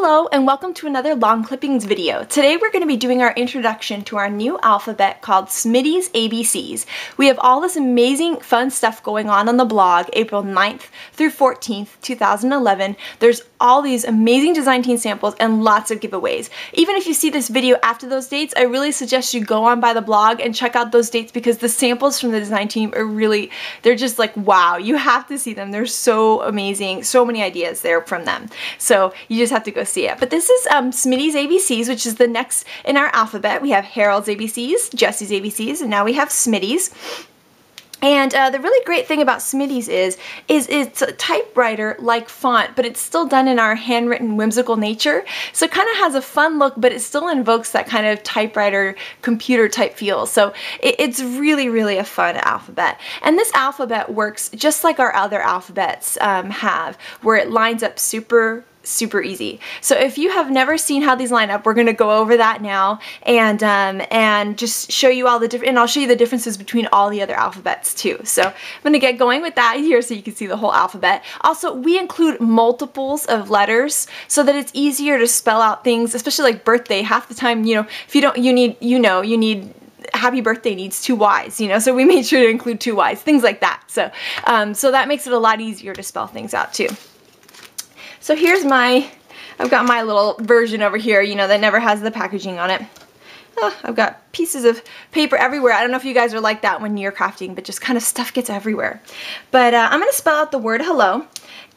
Hello and welcome to another long clippings video. Today we're going to be doing our introduction to our new alphabet called Smitty's ABCs. We have all this amazing fun stuff going on the blog April 9th through 14th, 2011. There's all these amazing design team samples and lots of giveaways. Even if you see this video after those dates, I really suggest you go on by the blog and check out those dates because the samples from the design team are really, they're just like, wow, you have to see them. They're so amazing. So many ideas there from them. So you just have to go see it. But this is Smitty's ABCs, which is the next in our alphabet. We have Harold's ABCs, Jesse's ABCs, and now we have Smitty's. And the really great thing about Smitty's is it's a typewriter-like font, but it's still done in our handwritten whimsical nature. So it kind of has a fun look, but it still invokes that kind of typewriter computer type feel. So it's really, really a fun alphabet. And this alphabet works just like our other alphabets have, where it lines up super easy. So if you have never seen how these line up, we're going to go over that now and just show you all the different, and I'll show you the differences between all the other alphabets too. So I'm going to get going with that here so you can see the whole alphabet. Also, we include multiples of letters so that it's easier to spell out things, especially like birthday. Half the time, you know, if you don't, you need happy birthday needs 2 Y's, you know, so we made sure to include 2 Y's, things like that. So, so that makes it a lot easier to spell things out too. So here's I've got my little version over here, you know, that never has the packaging on it. Oh, I've got pieces of paper everywhere. I don't know if you guys are like that when you're crafting, but just kind of stuff gets everywhere. But I'm going to spell out the word hello.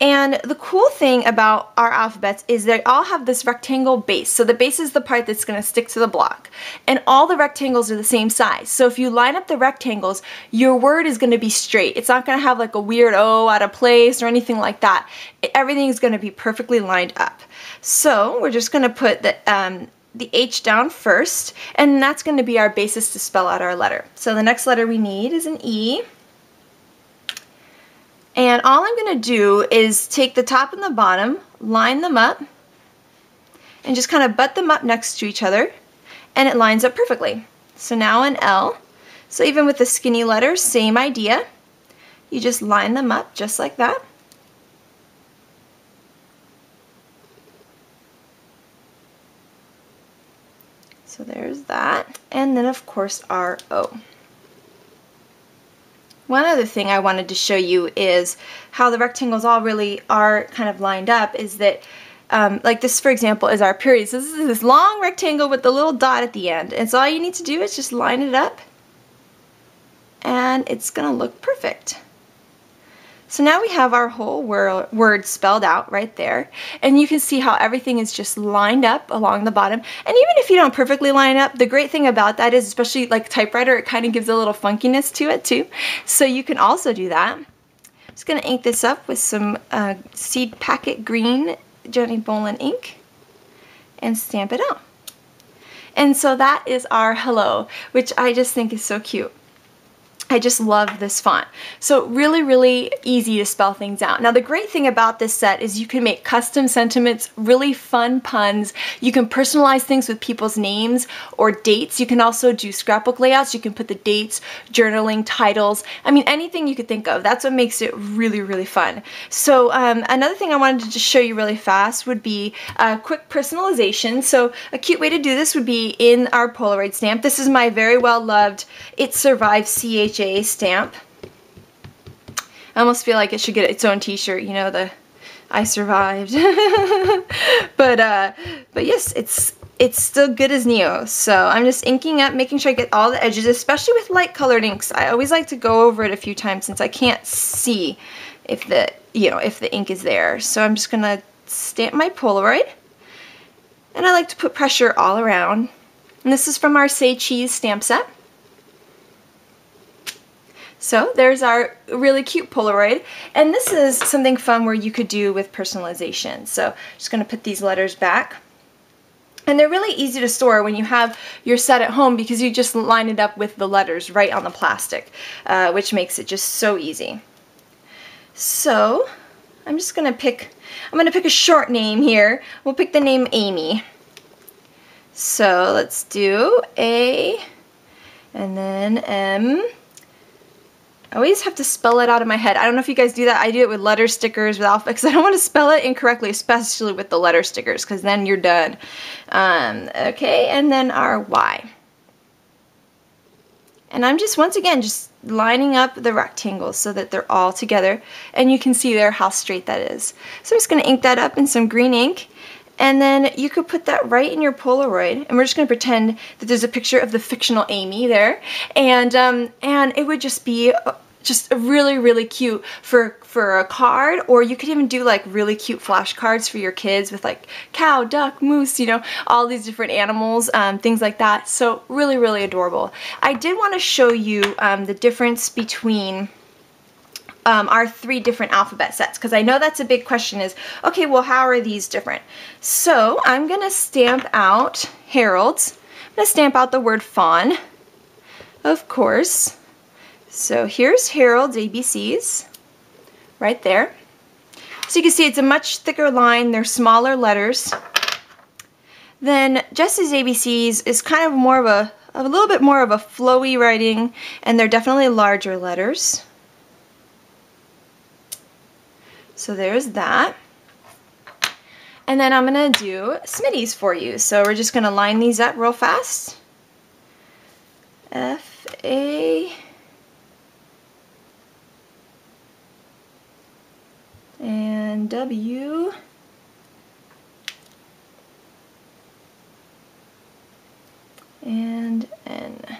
And the cool thing about our alphabets is they all have this rectangle base. So the base is the part that's going to stick to the block. And all the rectangles are the same size. So if you line up the rectangles, your word is going to be straight. It's not going to have like a weird O out of place or anything like that. Everything is going to be perfectly lined up. So we're just going to put the H down first, and that's going to be our basis to spell out our letter. So the next letter we need is an E. And all I'm going to do is take the top and the bottom, line them up, and just kind of butt them up next to each other, and it lines up perfectly. So now an L. So even with the skinny letters, same idea. You just line them up just like that. So there's that. And then of course our O. One other thing I wanted to show you is how the rectangles all really are kind of lined up is that like this, for example, is our period. So this is this long rectangle with the little dot at the end. And so all you need to do is just line it up and it's going to look perfect. So now we have our whole word spelled out right there, and you can see how everything is just lined up along the bottom. And even if you don't perfectly line up, the great thing about that is, especially like typewriter, it kind of gives a little funkiness to it too. So you can also do that. I'm just going to ink this up with some Seed Packet Green Jenny Bolin ink and stamp it out. And so that is our hello, which I just think is so cute. I just love this font. So really, really easy to spell things out. Now the great thing about this set is you can make custom sentiments, really fun puns. You can personalize things with people's names or dates. You can also do scrapbook layouts. You can put the dates, journaling, titles. I mean, anything you could think of. That's what makes it really, really fun. So another thing I wanted to just show you really fast would be quick personalization. So a cute way to do this would be in our Polaroid stamp. This is my very well loved It Survived CHA stamp. I almost feel like it should get its own t-shirt, you know, the I survived. but yes, it's still good as new. So I'm just inking up, making sure I get all the edges, especially with light colored inks. I always like to go over it a few times since I can't see if the ink is there. So I'm just gonna stamp my Polaroid, and I like to put pressure all around. And this is from our Say Cheese stamp set. So there's our really cute Polaroid, and this is something fun where you could do with personalization. So just going to put these letters back, and they're really easy to store when you have your set at home because you just line it up with the letters right on the plastic, which makes it just so easy. So I'm just going to pick a short name here. We'll pick the name Amy. So let's do A and then M I always have to spell it out in my head. I don't know if you guys do that. I do it with letter stickers, with alphabet, because I don't want to spell it incorrectly, especially with the letter stickers, because then you're done. Okay, and then our Y. And I'm just, once again, just lining up the rectangles so that they're all together. And you can see there how straight that is. So I'm just going to ink that up in some green ink. And then you could put that right in your Polaroid. And we're just going to pretend that there's a picture of the fictional Amy there. And it would just be just really, really cute for a card, or you could even do like really cute flashcards for your kids with like cow, duck, moose, you know, all these different animals, things like that. So really, really adorable. I did want to show you the difference between our 3 different alphabet sets, because I know that's a big question is, okay, well, how are these different? So I'm going to stamp out Harold's. I'm going to stamp out the word fawn, of course. So here's Harold's ABCs right there. So you can see it's a much thicker line. They're smaller letters. Then Jesse's ABCs is kind of more of a little bit more of a flowy writing, and they're definitely larger letters. So there's that. And then I'm going to do Smitty's for you. So we're just going to line these up real fast. F-A... and W, and N.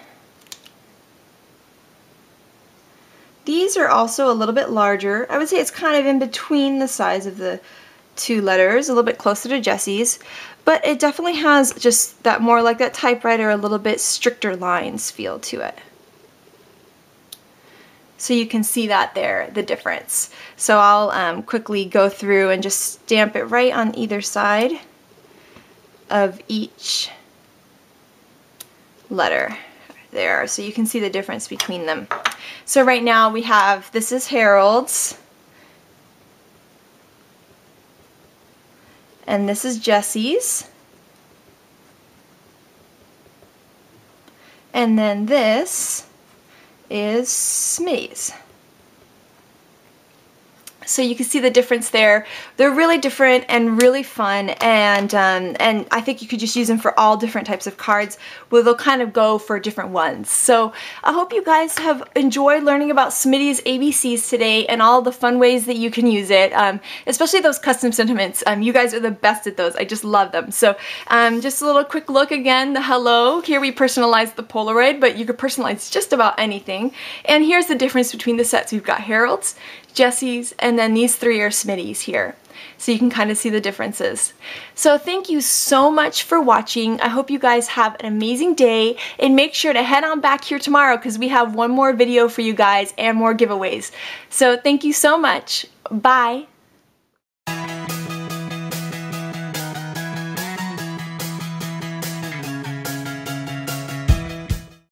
These are also a little bit larger. I would say it's kind of in between the size of the 2 letters, a little bit closer to Jesse's, but it definitely has just that more like that typewriter, a little bit stricter lines feel to it. So you can see that there, the difference. So I'll quickly go through and just stamp it right on either side of each letter there. So you can see the difference between them. So right now we have, this is Harold's, and this is Jesse's, and then this is Smitty's. So you can see the difference there. They're really different and really fun, and I think you could just use them for all different types of cards where they'll kind of go for different ones. So I hope you guys have enjoyed learning about Smitty's ABCs today and all the fun ways that you can use it, especially those custom sentiments. You guys are the best at those. I just love them. So just a little quick look again, the hello. Here we personalized the Polaroid, but you could personalize just about anything. And here's the difference between the sets. We've got Harold's, Jesse's, and then these 3 are Smitty's here. So you can kind of see the differences. So thank you so much for watching. I hope you guys have an amazing day, and make sure to head on back here tomorrow because we have one more video for you guys and more giveaways. So thank you so much. Bye.